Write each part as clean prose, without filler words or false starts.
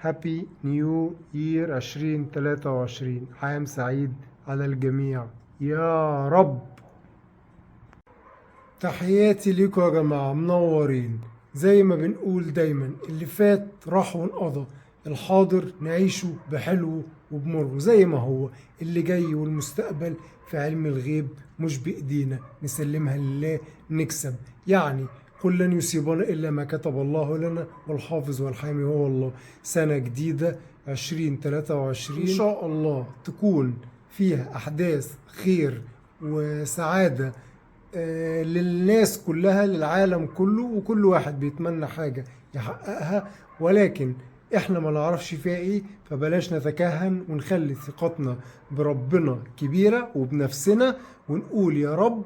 هابي نيو يير 2023. عام سعيد على الجميع يا رب. تحياتي ليكم يا جماعة، منورين. زي ما بنقول دايما، اللي فات راح وانقضى، الحاضر نعيشه بحلوه وبمره زي ما هو. اللي جاي والمستقبل في علم الغيب، مش بإيدينا نسلمها لله نكسب. يعني قل لن يصيبنا إلا ما كتب الله لنا، والحافظ والحامي هو الله. سنة جديدة 2023 إن شاء الله تكون فيها أحداث خير وسعادة للناس كلها، للعالم كله، وكل واحد بيتمنى حاجة يحققها، ولكن احنا ما نعرفش فيها ايه. فبلاش نتكهن ونخلي ثقتنا بربنا كبيرة وبنفسنا، ونقول يا رب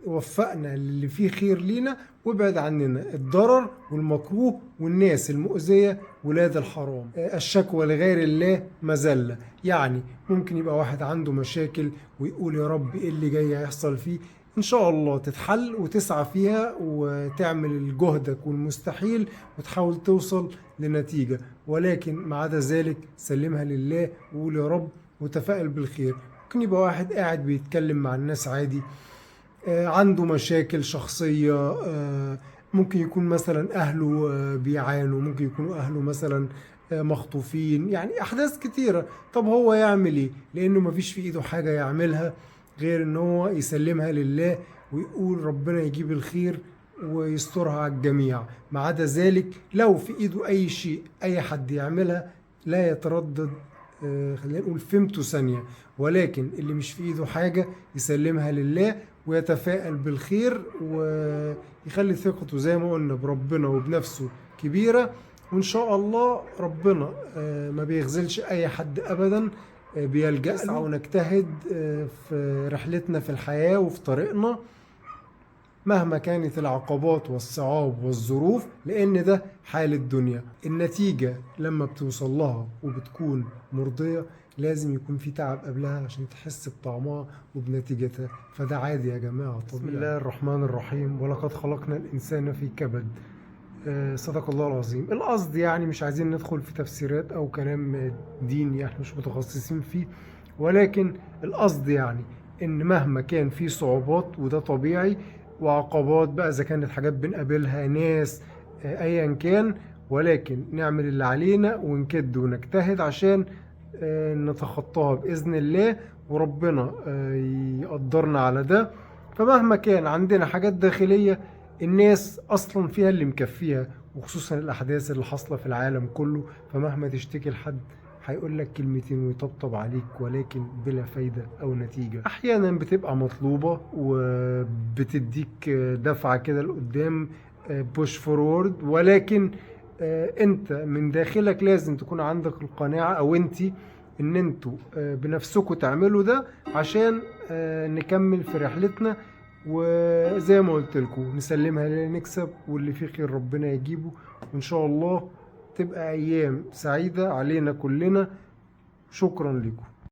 وفقنا للي فيه خير لينا، وابعد عننا الضرر والمكروه والناس المؤذية ولاد الحرام. الشكوى لغير الله مذلة. يعني ممكن يبقى واحد عنده مشاكل ويقول يا رب ايه اللي جاي هيحصل فيه، ان شاء الله تتحل وتسعى فيها وتعمل جهدك والمستحيل وتحاول توصل لنتيجة، ولكن ما عدا ذلك سلمها لله وقول يا رب وتفائل بالخير. ممكن يبقى واحد قاعد بيتكلم مع الناس عادي، عنده مشاكل شخصية، ممكن يكون مثلا أهله بيعانوا، ممكن يكونوا أهله مثلا مخطوفين، يعني أحداث كتيرة. طب هو يعمل إيه؟ لأنه مفيش في إيده حاجة يعملها غير إن هو يسلمها لله ويقول ربنا يجيب الخير ويسترها على الجميع. ما عدا ذلك لو في إيده أي شيء أي حد يعملها لا يتردد، خلينا نقول فهمته ثانية. ولكن اللي مش في إيده حاجة يسلمها لله ويتفائل بالخير، ويخلي ثقته زي ما قلنا بربنا وبنفسه كبيرة. وإن شاء الله ربنا ما بيخذلش أي حد أبدا، بيلجأ له. ونجتهد في رحلتنا في الحياة وفي طريقنا مهما كانت العقبات والصعاب والظروف، لأن ده حال الدنيا. النتيجة لما بتوصل لها وبتكون مرضية لازم يكون في تعب قبلها عشان تحس بطعمها وبنتيجتها، فده عادي يا جماعة طبيعي. بسم الله الرحمن الرحيم. ولقد خلقنا الإنسان في كبد. صدق الله العظيم. القصد يعني مش عايزين ندخل في تفسيرات أو كلام ديني احنا مش متخصصين فيه، ولكن القصد يعني إن مهما كان في صعوبات وده طبيعي، وعقبات بقى إذا كانت حاجات بنقابلها ناس أيا كان، ولكن نعمل اللي علينا ونكد ونجتهد عشان نتخطاها بإذن الله، وربنا يقدرنا على ده. فمهما كان عندنا حاجات داخلية الناس أصلا فيها اللي مكفيها، وخصوصا الأحداث اللي حاصلة في العالم كله، فمهما تشتكي لحد هيقول لك كلمتين ويطبطب عليك، ولكن بلا فايدة أو نتيجة. أحيانا بتبقى مطلوبة وبتديك دفعة كده لقدام، بوش فورورد، ولكن انت من داخلك لازم تكون عندك القناعة، او انتي، ان انتوا بنفسكوا تعملوا ده عشان نكمل في رحلتنا. وزي ما قلت لكم نسلمها لله نكسب، واللي فيه خير ربنا يجيبه، وان شاء الله تبقى ايام سعيدة علينا كلنا. شكرا لكم.